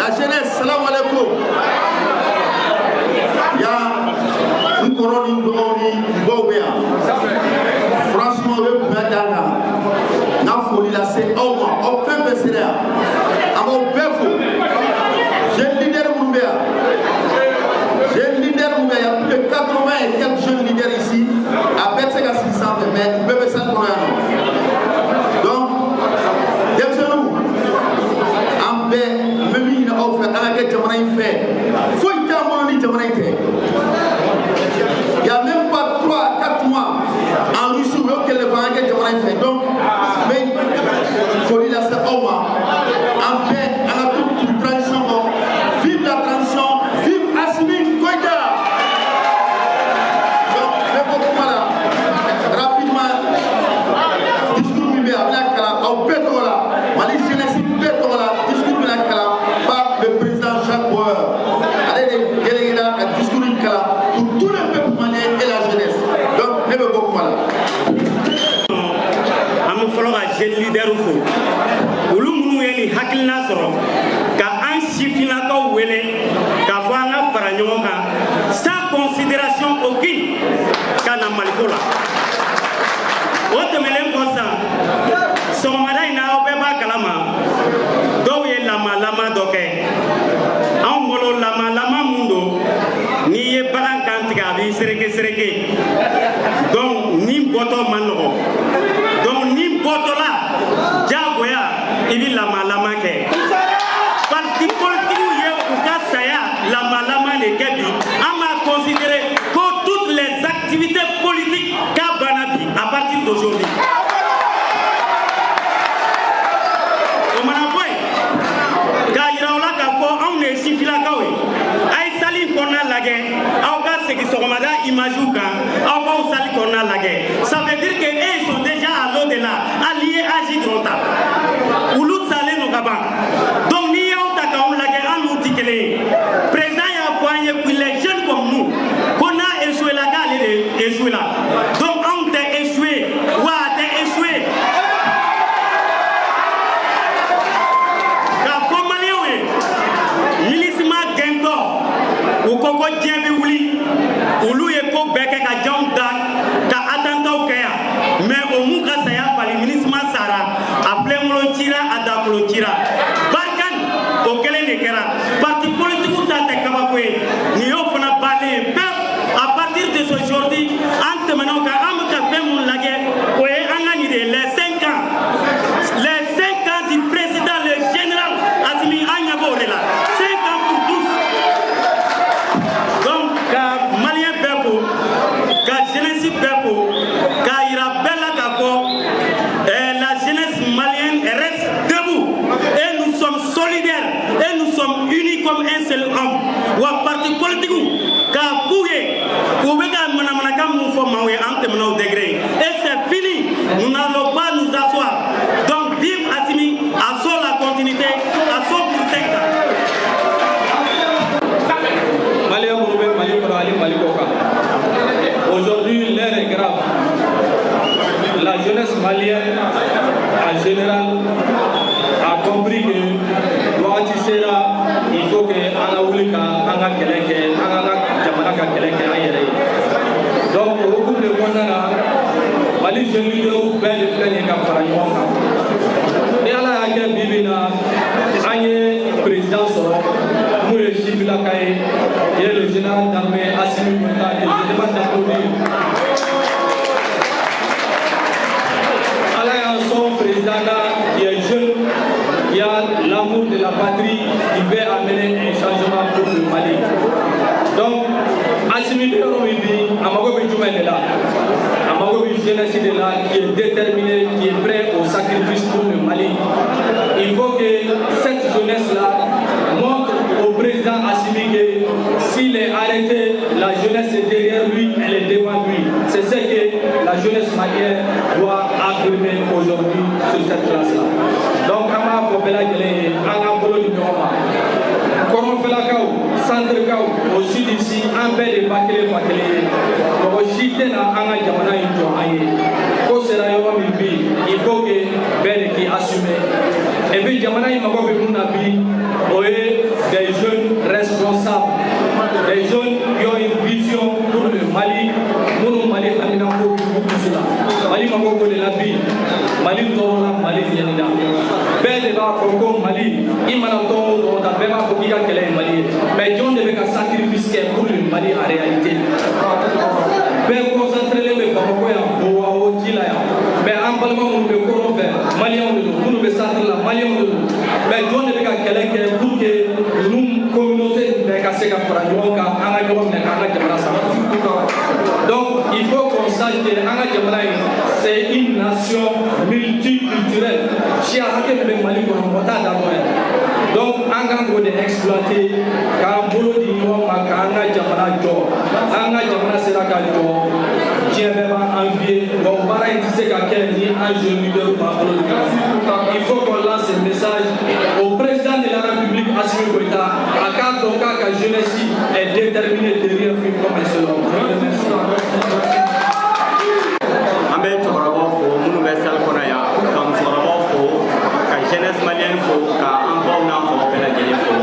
La jeunesse, salam alaikum. Il y a une couronne de franchement, le Badana, n'a folie là, c'est au moins, au peu de céréales. À mon peu fou. J'ai le leader Moumbéa. J'ai le leader Moumbéa. Il y a plus de 80 et quelques jeunes leaders ici. À Betsega 600 mètres, bébé 5 pour un an. Donc, nous, en paix, même il a offert à la guerre de Jamanaï fait. Faut y avoir mon lit de Jamanaï. Il n'y a même pas 3 à 4 mois en Russie où il y a le vent de Jamanaï fait. Donc, mais il faut lui laisser au moins. En paix, à la toute transition. Vive la transition, vive Assimi Goïta. Donc, mais beaucoup là, rapidement, discours Mibé à Blakala, au Pétola, Mali Jeunesse Pétola, discours Blakala, par le président Jacques Bauer. Allez, les délégués là, discours Blakala, pour tout le peuple malien et la jeunesse. Donc, mais beaucoup là. Amu follow a jeune leader ou fou. Ulu munu yeli hakil nasoro. Ka anshifina ka wele. Ka fanga faranyoka. Sans considération aucune. Kana malikola. Ote melem konsa. Somada ina obeba kalama. Doye lama doke. An bolo lama mundo. Ni ye balan kantiga bi sereke. Donc ni boto manogo. Donc ni botola jagoya ibi lama ke. Parti politique ye uka saya lama le kebi. Ama considérer que toutes les activités politiques kabanabi à partir d'aujourd'hui. Ça veut dire qu'ils sont déjà à l'au-delà, alliés à Gidronta. Oulu Salé Nogaba. Donc, nous avons présent, il y a poigné pour les jeunes comme nous, qu'on a échoué la gare, échoué là. Donc, on t'a échoué. Ouais, t'es échoué. Car comme Maléoué, Milissima Gento, ou Koko Djembe Ouli, Oulu Eko Beke Kajamda, Ka Atanta Okea, mais au Mouka Saya, par le ministre Sara, appelé Molotira, Adakolotira. Barkan, Okele Nekera, parti politique ou Tate Kabakwe, Nio Fona Bale, à partir de ce aujourd'hui, Ante Manoka, Amka Femon Lagé, Oye Anganide, les 5 ans. Les 5 ans du président, le général Assimi Agnabo là. 5 ans pour tous. Donc, Malien Beko, jeunesse Beko, Ira Bella Kako, la jeunesse malienne reste debout. Et nous sommes solidaires, et nous sommes unis comme un seul homme. Ou un parti politique, car Pouye, et c'est fini. Nous n'allons pas nous asseoir. Donc, vive Assimi, assaut la continuité, assaut pour 5 ans. Aujourd'hui, l'heure est grave. La jeunesse malienne, en général, a compris que il faut que donc, au recours de Kondana, Mali jeune leader ou bel de plein et campagne. Et à la guerre Bibina, Agne président Soro, Moule Chibilakaye, et le général d'armée Assimi Goïta, et le débat d'applaudir. Son président là, qui est jeune, qui a l'amour de la patrie, qui veut amener un changement pour le Mali. Donc, Assimi Goïta, Amago Benjouma est là. Amago Benjouma est là, qui est déterminé, qui est prêt au sacrifice pour le Mali. Il faut que cette jeunesse-là montre au président Assimi que s'il est arrêté, la jeunesse est derrière lui, elle est devant lui. C'est ce que la jeunesse malienne doit affirmer aujourd'hui sur cette place-là. Donc, Ama Fobela Gele, Anga Bolo du Nyoma, Koron Felakao, Centre Kao, au sud ici, un bel et Bakele Bakele, au Chitena, Anga Jamana Injo Aye, Kosera Yowa Mibi, il faut que Bel qui assume. Et puis Jamana Imago Munabi, Oye, bɛɛ b'a fɔ k'i ka kɛlɛ ye Mali ye mais jɔn de bɛ ka sacrifice kɛ pour le Mali en réalité bɛɛ concentré bɛ Bamako yan Bowao ji la yan mais an balima minnu bɛ kɔrɔn fɛ maliyɛnw de don minnu bɛ centre la maliyɛnw de don mais jɔn de bɛ ka kɛlɛ kɛ pour que ninnu communauté bɛɛ ka se ka fara ɲɔgɔn kan an ka ɲɔgɔn minɛ k'an ka jamana sabati donc il faut qu'on sache que an ka jamana in c'est une nation multiculturelle siya hakɛ min bɛ Mali kɔnɔ mɔgɔ t'a dan dɔn donc an kan k'o de exploiter k'an bolo di ɲɔgɔn ma k'an ka jamana jɔ an ka jamana sera ka jɔ diɲɛ bɛɛ b'an envier wa o baara in tɛ se ka kɛ ni an jeune leader b'an bolo di ɲɔgɔn il faut qu'on lance ce message au président de la République Assimi Goïta a k'a dɔn k'a ka jeunesse est déterminée derrière lui comme un seul homme. An bɛ cɛkɔrɔbaw fo minnu bɛ salle kɔnɔ yan ka musokɔrɔbaw fo ka jeunesse malienne fo ka an baw n'a faw bɛɛ lajɛlen fo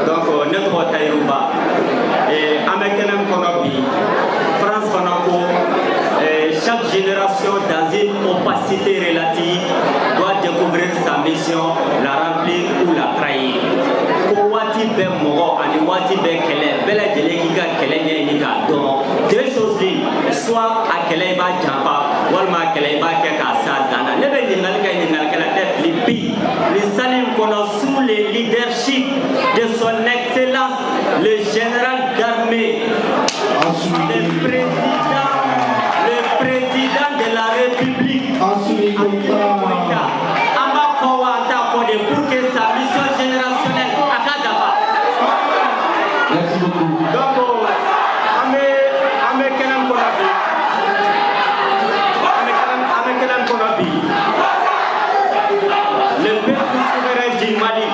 donc ne tɔgɔ Tayiru Ba an bɛ kɛnɛ min kɔnɔ bi France fana ko chaque génération dans une opacité relative doit découvrir sa mission, la remplir ou la trahir. Ko waati bɛɛ mɔgɔ ani waati bɛɛ kɛlɛ bɛɛ lajɛlen k'i ka kɛlɛ ɲɛɲini k'a dɔn deux choses de soit a kɛlɛ i b'a janfa walima a kɛlɛ i b'a kɛ k'a s'a dan na ne bɛ ɲininkali kɛ ɲininkalikɛla tɛ fili bi nin salle in kɔnɔ sous le leadership de son excellence le général d'armée le président de la République Assimi Goïta an b'a fɔ wa an t'a fɔ de pour que sa mission générationnelle a ka dafa donc an bɛ kɛnɛ min kɔnɔ bi le peuple souverain du Mali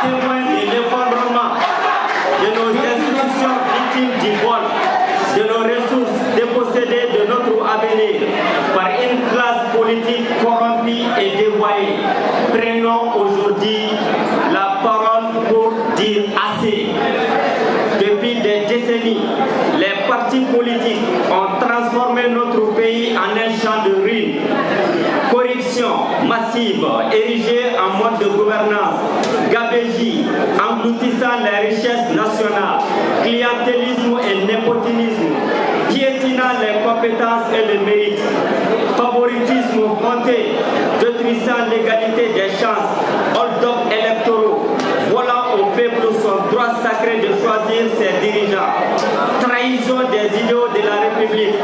témoin de l'effondrement de nos institutions victimes du vol de nos ressources dépossédées de notre avenir par une classe politique corrompue et dévoyée. Prenons aujourd'hui la parole pour dire assez. Depuis des décennies, les partis politiques ont transformé notre pays en un champ de ruines. Corruption massive érigée en mode de gouvernance, gabegie engloutissant les richesses nationales, clientélisme et népotisme, piétinant les compétences et le mérite, favoritisme fronté, détruisant l'égalité des chances, hold-up électoraux, volant au peuple son droit sacré de choisir ses dirigeants, trahison des idéaux de la République,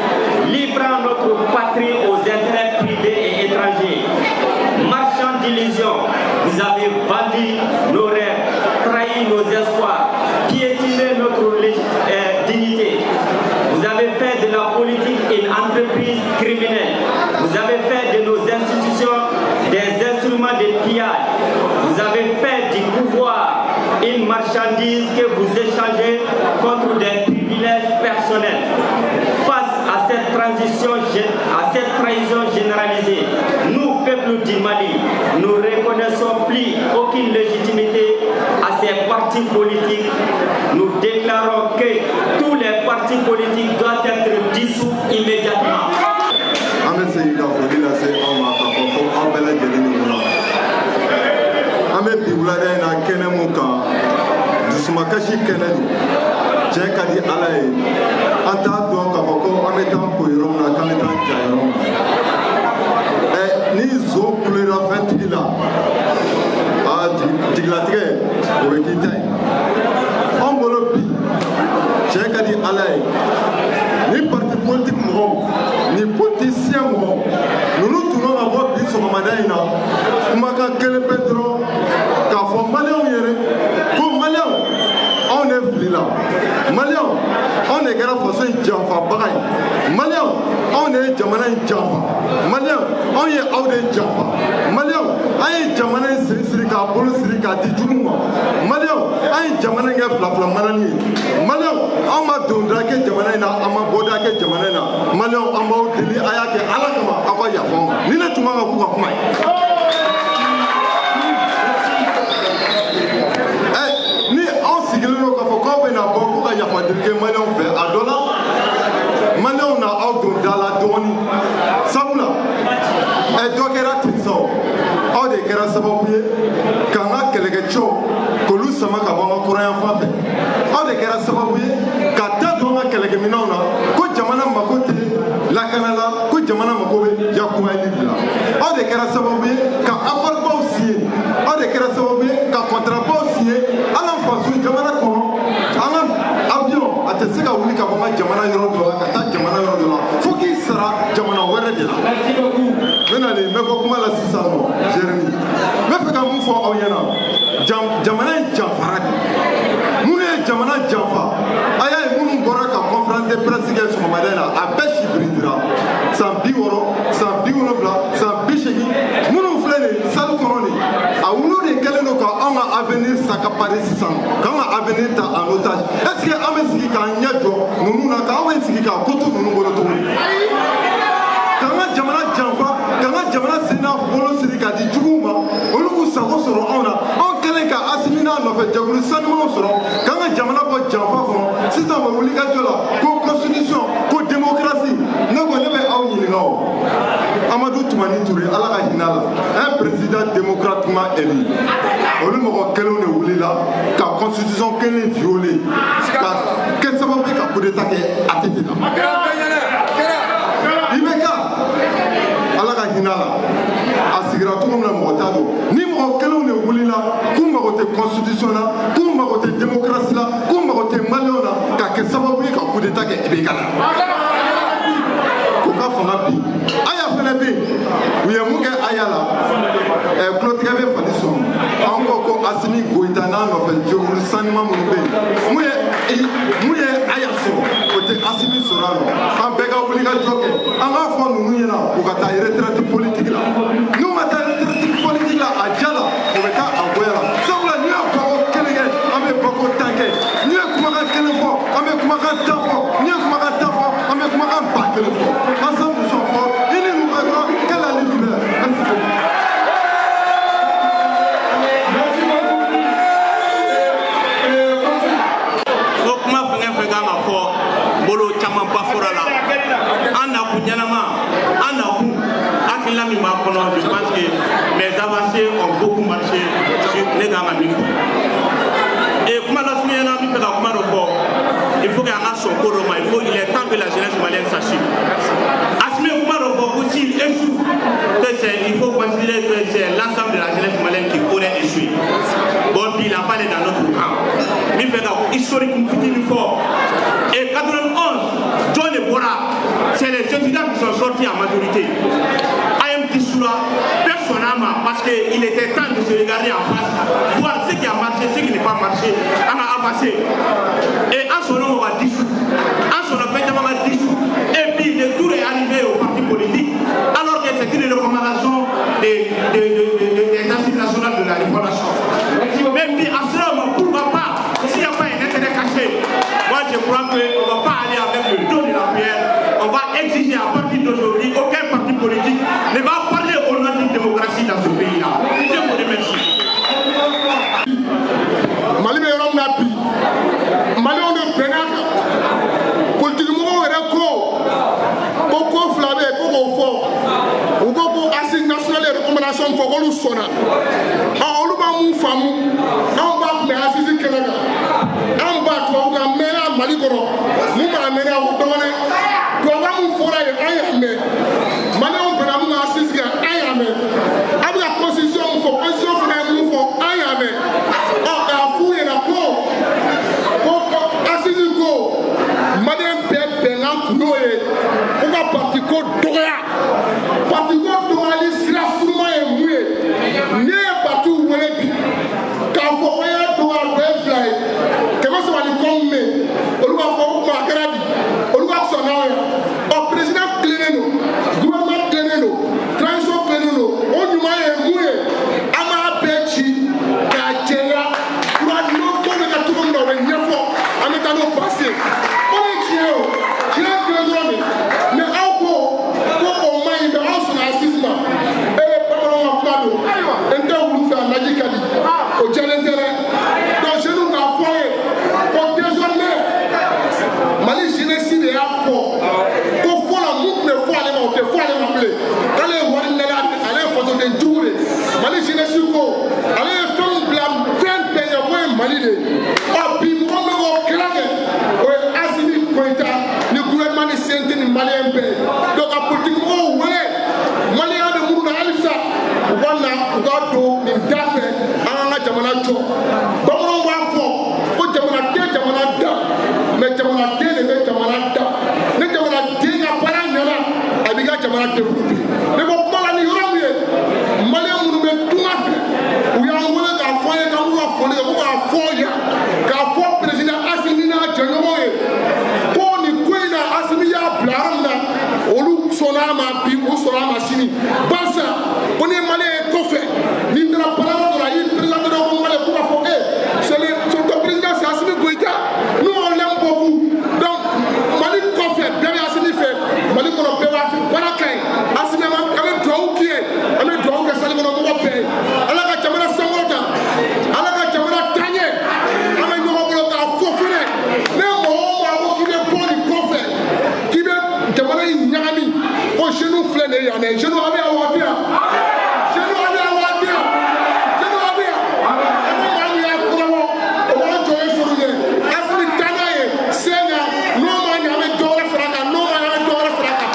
livrant notre patrie aux intérêts privés et étrangers. Marchand d'illusions, vous avez vendu nos rêves, trahi nos espoirs, piétiné notre dignité. Vous avez fait de la politique une entreprise criminelle. Vous avez fait de nos institutions des instruments de pillage. Vous avez fait du pouvoir une marchandise que vous échangez contre des privilèges personnels. Face à cette trahison généralisée, nous, peuple du Mali, nous ne reconnaissons plus aucune légitimité à ces partis politiques. Nous déclarons que tous les partis politiques doivent être dissous immédiatement. Ame biwulada na kɛnɛ mun kan dusumakasi kɛnɛ don cɛ ka di ala ye an t'a dɔn k'a fɔ ko an bɛ taa ko yɔrɔ min na k'an bɛ taa ja yɔrɔ min na ni nson kulela fɛntigi la jigilatigɛ o bɛ k'i ta ye anw bolo bi cɛ ka di ala ye ni parti politique mɔgɔw ni politicien mɔgɔw ninnu tun kan ka bɔ bi sɔgɔmada in na kumakan kelen bɛ dɔrɔn k'a fɔ maliyɛnw yɛrɛ ko maliyɛnw anw de filila maliyɛnw anw de kɛra faso in janfabaga ye maliyɛnw anw de ye jamana in janfa maliyɛnw anw ye aw de janfa maliyɛnw an ye jamana in siri k'a bolo siri k'a di jugu ma maliyɛnw an ye jamana in kɛ filafila manani ye maliyɛnw anw ma donda kɛ jamana in na an ma bɔda kɛ jamana in na maliyɛnw an b'aw deli a y'a kɛ ala kama aw ka yafa an ma ni ne tun man ka k'u ka kuma ye. Ni anw sigilen don k'a fɔ k'aw bɛna bɔ ko ka yafadelik kɛ maliyɛnw fɛ a dɔ la maliyɛnw na aw don da la dɔɔnin sabula dɔ kɛra ten sa aw de kɛra sababu ye k'an ka kɛlɛkɛcɛw k'olu sama ka bɔ an ka kɔrɔyan fan fɛ aw de kɛra sababu ye ka da don an ka kɛlɛkɛminɛnw na ko jamana mako tɛ lakana la ko jamana mako bɛ yakubayali de la aw de kɛra sababu ye ka accord-baw signé aw de kɛra sababu ye ka contrat-baw signé ala faso jamana kɔnɔ an ka avion a tɛ se ka wuli ka bɔ an ka jamana yɔrɔ dɔ la ka taa jamana yɔrɔ dɔ la fo k'i sara jamana wɛrɛ de la n bɛ nalen n bɛ bɔ kuma la sisan nɔ Jérémy n bɛ fɛ ka mun fɔ aw ɲɛna jamana in janfara de minnu ye jamana janfa a y'a ye minnu bɔra ka conférence de presse kɛ sɔgɔmada in na a bɛɛ si birindira san 60 san 70 san 80 minnu filɛ nin salle kɔnɔ nin a olu de kɛlen don ka anw ka avenir saccaparé sisan k'an ka avenir ta en otage est-ce que an bɛ sigi k'an ɲɛ jɔ ninnu na k'an bɛ sigi ka ko to ninnu bolo tuguni k'an ka jamana janfa k'an ka jamana sen n'a bolo siri ka di juguw ma olu k'u sago sɔrɔ anw na anw kɛlen ka Asimi n'a nɔfɛ jɛkulu sanumanw sɔrɔ k'an ka jamana bɔ janfa kɔnɔ sisan u bɛ wuli ka jɔ la ko constitution ko démocratie ne ko ne bɛ aw ɲininka o Amadou Toumani Touré ala ka hinɛ a la un président démocratiquement élu olu mɔgɔ kelenw de wulila ka constitution kelen violer ka kɛ sababu ye ka coup d'état kɛ ATT la IBK ala ka hinɛ a la a sigira cogo min na mɔgɔ t'a dɔn ni mɔgɔ kelenw de wulila k'u mago tɛ constitution na k'u mago tɛ démocratie la k'u mago tɛ maliyɛnw na ka kɛ sababu ye ka coup d'état kɛ IBK la k'u ka fanga bi aya fana bɛ yen u ye mun kɛ aya la tulotigɛ bɛ fali sɔn an ko ko Asimi Goyita n'a nɔfɛ jɛkulu sanuman minnu bɛ yen mun ye aya sɔrɔ o tɛ Asimi sɔrɔ a nɔ an bɛɛ ka wuli ka jɔ kɛ an k'a fɔ ninnu ɲɛna u ka taa retraite politique la n'u ma taa retraite politique la a ja la o bɛ taa a goya la sabula n'u ye bako kelen kɛ an bɛ bako tan kɛ n'u ye kumakan kelen fɔ an bɛ kumakan tan fɔ n'u ye kumakan tan fɔ an bɛ kumakan ba kelen fɔ ensemble nous sommes forts i ni nous verrons quelle est la lumière merci beaucoup. Je pense que mes avancées ont beaucoup marché sur les gamins. Et comme la semaine dernière, il faut qu'il y ait un son coroma, il est temps que la jeunesse malienne sache. Asmi aussi échoue, il faut considérer que c'est l'ensemble de la jeunesse malienne qui pourrait échouer. Bon, puis il n'a pas dans notre camp. Mais il fait historiquement petit fort. Et 91, John et Bora, c'est les étudiants qui sont sortis en majorité. Personnellement, parce qu'il était temps de se regarder en face, voir ce qui a marché, ce qui n'a pas marché, on a avancé. Et en son nom, on va dissoudre. En son nom, on va dissoudre. Et puis, le tour est arrivé au parti politique, alors que c'est une recommandation des assises nationales de la réformation. Mais puis, à ce moment, pourquoi pas, s'il n'y a pas un intérêt caché, moi je crois qu'on ne va pas aller avec le dos de la pierre, on va exiger à partir d'aujourd'hui, aucun parti politique ne va parler au nom d'une démocratie dans ce pays-là. Je vous remercie. Mali bɛ yɔrɔ min na bi développer. Mais bon, comment la Nigéria, Malien, nous met tout à fait. Où il y a un moment qui a foyer, qui a foyer, qui a foyer, qui a foyer, président Assimina, Djangomoye. Pour nous, quoi, il a Assimina, Blaranda, Olu, Sonama, Pibou, Sonama, Sini. Basa, on est Malien, Kofé. Nous n'avons pas la île, président de la Malais, pour la foyer. C'est le président, c'est Assimi Goïta. Nous, on l'aime beaucoup. Donc, Mali Kofé, bien Assimi fait. Mali Kofé, Barakai, Assimi, avec Drouou qui est, avec Drouou qui est salé, on va payer. Alors que Kamara Samota, alors que Kamara Tanye, avec nous, on va faufiler. Mais on va avoir qui est pour les Kofé, qui est Kamara Nyami, au genou flâné, il y en a, genou avec un water. Genou avec un water. Genou avec un. On va on va jouer sur lui. Assimi Tanaye, Sena, non, on y avait Dora Fraka, non, on y avait Dora Fraka.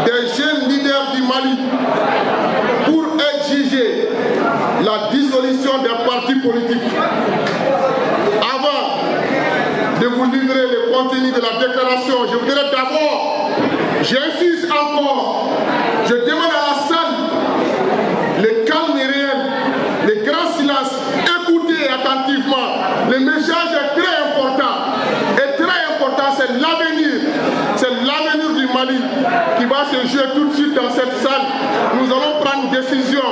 Des jeunes leaders du Mali pour exiger la dissolution des partis politiques. Avant de vous livrer le contenu de la déclaration, je voudrais d'abord, j'insiste encore, je demande à la salle le calme réel, le grand silence, écoutez attentivement. Le message est très important. Et très important, c'est l'avenir. C'est l'avenir du Mali qui va se jouer tout de suite dans cette salle. Nous allons prendre une décision.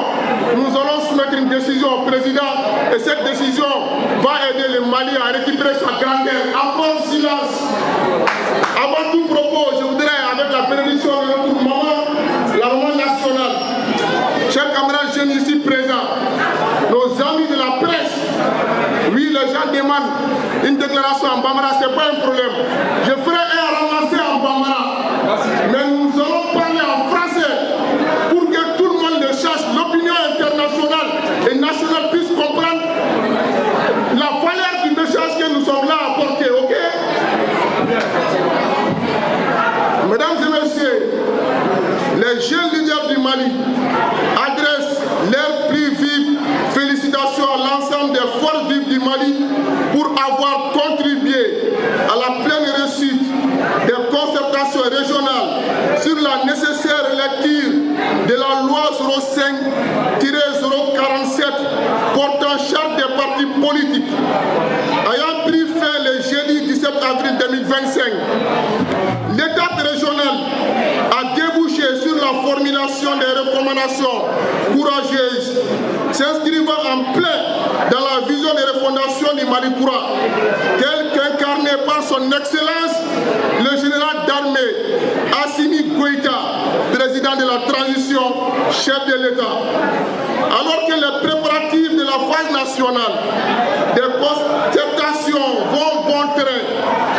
Nous allons soumettre une décision au président. Et cette décision va aider le Mali à récupérer sa grandeur. Encore silence. Avant tout propos, je voudrais, avec la bénédiction de notre maman, la maman nationale, chers camarades jeunes ici présents, nos amis de la presse, oui, les gens demandent une déclaration en Bambara, ce n'est pas un problème. Je ferai un ramassé en Bambara, mais nous allons parler en français pour que tout le monde le sache, l'opinion internationale et nationale puisse comprendre la valeur du message que nous sommes là à porter, ok? Mesdames et messieurs, les jeunes leaders du Mali adressent leurs plus vives félicitations à l'ensemble des forces vives du Mali pour avoir contribué à la pleine réussite des concertations régionales sur la nécessaire lecture de la loi 05-047 portant charte des partis politiques. Ayant pris fin le jeudi 17 avril 2025, l'étape régionale a débouché sur la formulation des recommandations courageuses s'inscrivant en plein dans la vision de refondation du Mali Koura, telle qu'incarnée par son excellence le général d'armée Assimi Goïta, président de la transition, chef de l'État. Alors que les préparatifs de la phase nationale des concertations vont bon train,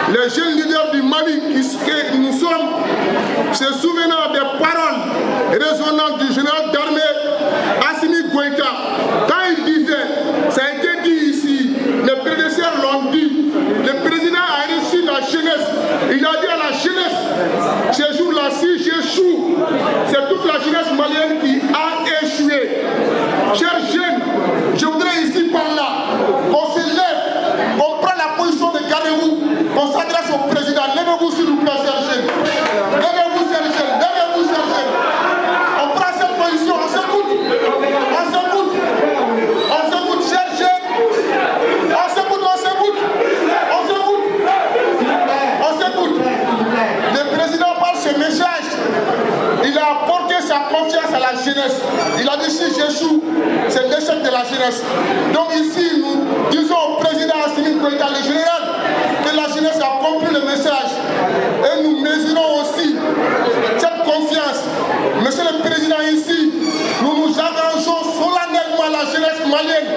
les jeunes leaders du Mali que nous sommes se souvenant des paroles résonnantes du général d'armée Assimi Goïta, quand il disait, ça a été dit ici, les prédécesseurs l'ont dit, le président a reçu la jeunesse, il a dit à la jeunesse, ce jour-là, si j'échoue, c'est toute la jeunesse malienne qui a échoué. Chers jeunes, je voudrais ici par là, qu'on se lève, qu'on prenne la position de gardez-vous, qu'on s'adresse au président. Levez-vous s'il vous plaît, chers jeunes. Levez-vous, chers jeunes. Levez-vous, chers jeunes. On prend cette position, on s'écoute. On s'écoute. On s'écoute, chers jeunes. On s'écoute, on s'écoute. On s'écoute. On s'écoute. Le président par ce message, il a apporté sa confiance à la jeunesse. Il a dit si j'échoue, c'est l'échec de la jeunesse. Donc ici, nous disons au président Assimi Goïta, le général, que la jeunesse a compris le message. Et nous mesurons aussi cette confiance. Monsieur le président, ici, nous nous engageons solennellement à la jeunesse malienne.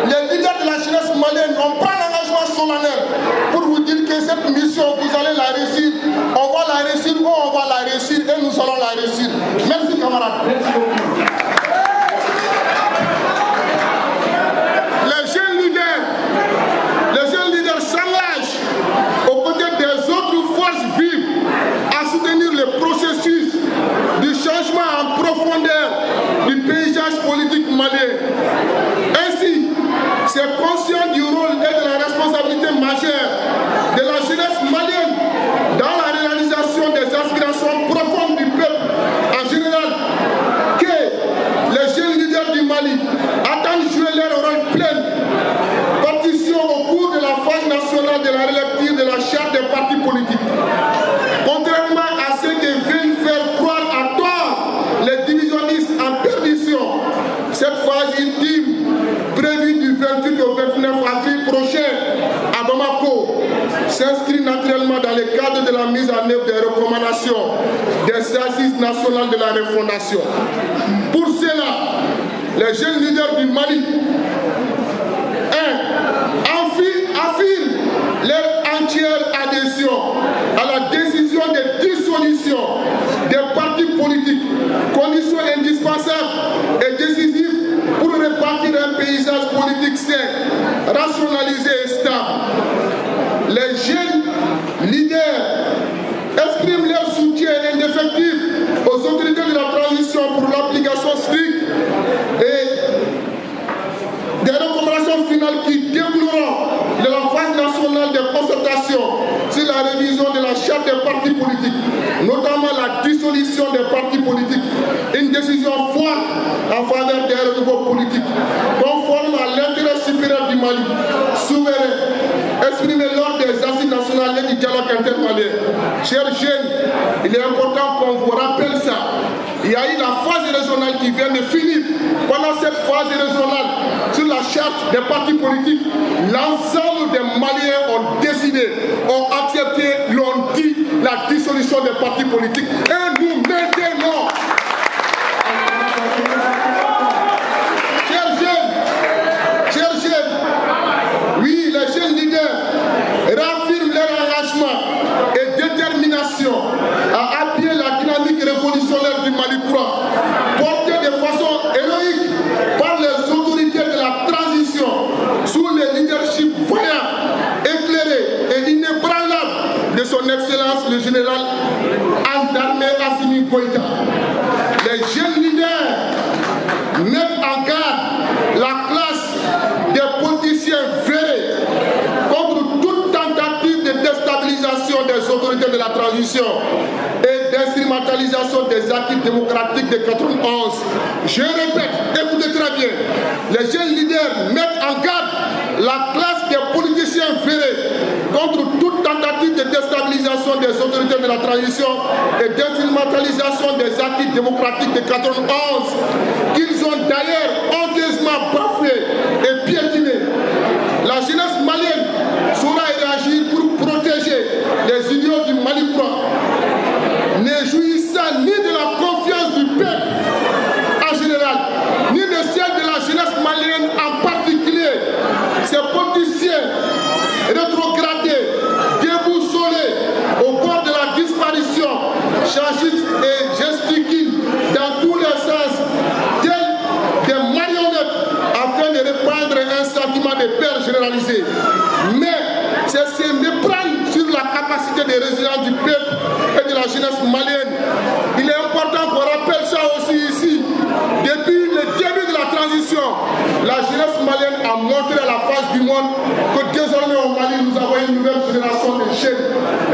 Les leaders de la jeunesse malienne, on prend l'engagement solennel pour vous dire que cette mission, vous allez la réussir. On va la réussir ou on va la réussir et nous allons la réussir. Merci camarades. Les jeunes leaders s'engagent aux côtés des autres forces vives à soutenir le processus du changement en profondeur du paysage politique malien. Ainsi, c'est conscient du rôle et de la responsabilité majeure de la jeunesse malienne dans la réalisation des aspirations 28 au 29 avril prochain à Bamako s'inscrit naturellement dans le cadre de la mise en œuvre des recommandations des assises nationales de la refondation. Pour cela, les jeunes leaders du Mali affirment leur entière adhésion à la décision de dissolution des partis politiques, condition indispensable et décisive pour répartir un paysage politique sain, rationalisé et stable. Les jeunes leaders expriment leur soutien indéfectible aux autorités de la transition pour l'application stricte et des recommandations finales qui découleront de la phase nationale de concertation sur la révision de la charte des partis politiques, notamment la dissolution des partis politiques, une décision forte en faveur des renouveaux politiques, conforme à l'intérêt supérieur du Mali, souverain, exprimé lors des assises nationales et du dialogue intermalien. Chers jeunes, il est important qu'on vous rappelle ça. Il y a eu la phase régionale qui vient de finir. Pendant cette phase régionale, sur la charte des partis politiques, l'ensemble des Maliens ont décidé, ont accepté, l'ont dit, la dissolution des partis politiques. Et nous maintenons. Chers jeunes, oui, les jeunes leaders réaffirment leur engagement et détermination à appuyer la dynamique révolutionnaire du Mali courant, portée de façon héroïque par les autorités de la transition sous le leadership voyant, éclairé et inébranlable de son Excellence le général d'armée Assimi Goïta. Les jeunes leaders mettent en garde la classe des politiciens vérés contre toute tentative de déstabilisation des autorités de la transition et d'instrumentalisation des acquis démocratiques de 91. Je répète, écoutez très bien, les jeunes leaders mettent en garde la classe des politiciens vérés contre toute tentative de déstabilisation des autorités de la transition et d'instrumentalisation des acquis démocratiques de 91, qu'ils ont d'ailleurs honteusement bafoué et piétiné. La jeunesse malienne saura réagir pour protéger les idiots du Mali courant, ne jouissant ni de la confiance du peuple en général, ni de celle de la jeunesse malienne en particulier. Ces politiciens rétrogradés, déboussolés au bord de la disparition, s'agitent et gesticulent dans tous les sens, tels des marionnettes, afin de répandre un sentiment de peur généralisé. Mais c'est se méprendre sur la capacité de résilience du peuple et de la jeunesse malienne. Il est important qu'on rappelle ça aussi ici. Depuis le début de la transition, la jeunesse malienne a montré à la face du monde que désormais au Mali, nous avons une nouvelle génération de jeunes.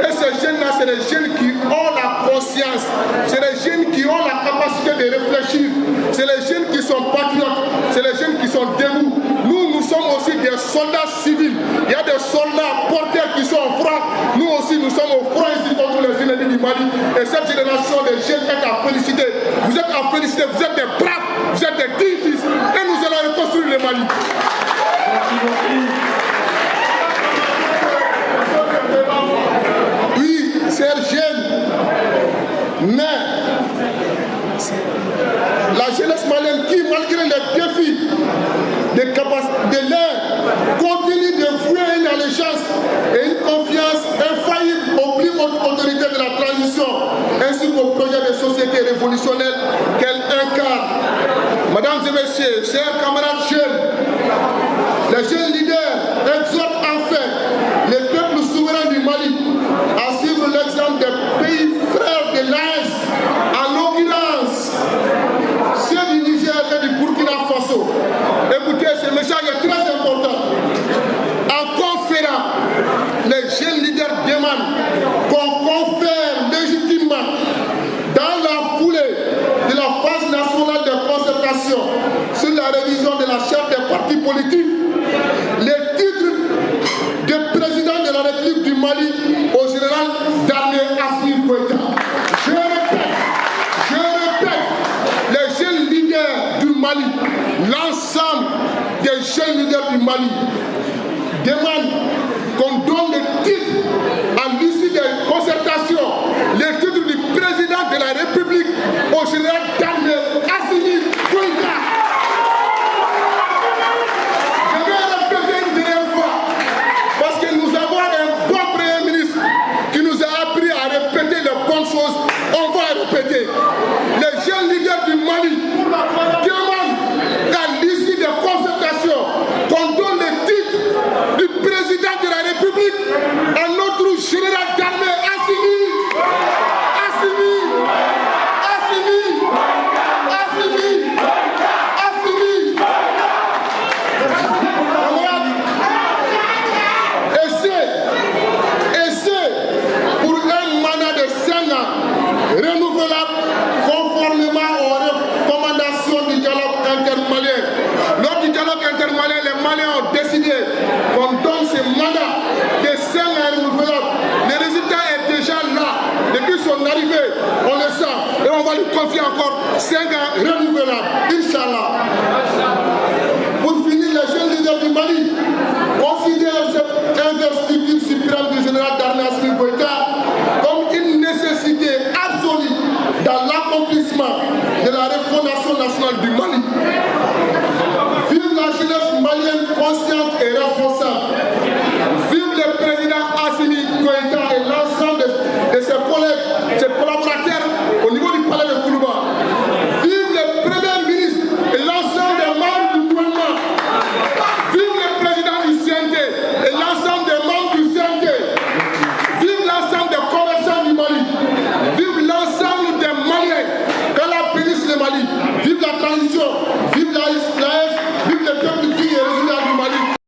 Et ces jeunes-là, c'est des jeunes qui ont la conscience, c'est des jeunes qui ont la capacité de réfléchir, c'est les jeunes qui sont patriotes, c'est les jeunes qui sont debout. Nous sommes aussi des soldats civils. Il y a des soldats porteurs qui sont au front. Nous aussi, nous sommes au front ici contre les ennemis du Mali. Et cette génération de jeunes est à féliciter. Vous êtes à féliciter, vous êtes des braves, vous êtes des dignes fils. Et nous allons reconstruire le Mali. Oui, chers jeunes, mais la jeunesse malienne qui, malgré les défis de l'air, continue de vouer une allégeance et une confiance infaillible aux plus hautes autorités de la transition, ainsi qu'au projet de société révolutionnelle qu'elle incarne. Mesdames et messieurs, chers camarades jeunes, les jeunes leaders exhortent enfin les peuples souverains du Mali à suivre l'exemple des pays frères de l'AES, en l'occurrence ceux du Niger et du Burkina Faso. Écoutez, ce message est très important. En conférant, les jeunes leaders demandent qu'on confère légitimement dans la foulée de la phase nationale de concertation sur la révision de la charte des partis politiques demande qu'on donne le titre à l'issue des concertations, le titre du président de la République au général d'armée Assimi Goïta. Je vais répéter une dernière fois, parce que nous avons un bon Premier ministre qui nous a appris à répéter les bonnes choses. On va répéter. Les jeunes leaders du Mali demandent qu'à l'issue des concertations, qu'on donne le titre du président de la République à notre général d'armée Assimi. Assimi. Assimi. Assimi. Assimi. Et c'est pour un mandat de 5 ans renouvelable conformément aux recommandations du dialogue intermalien. Lors du dialogue intermalien, les Maliens ont décidé qu'on donne ce mandat de 5 ans renouvelable. Le résultat est déjà là. Depuis son arrivée, on le sent. Et on va lui confier encore 5 ans renouvelables. Inch'Allah. Pour finir, les jeunes leaders du Mali considèrent cette investiture suprême du général d'armée Assimi Goïta comme une nécessité absolue dans l'accomplissement de la refondation nationale du Mali. Vive la jeunesse malienne consciente et responsable. Vive le président Assimi Goïta et l'ensemble de ses collègues, ses collaborateurs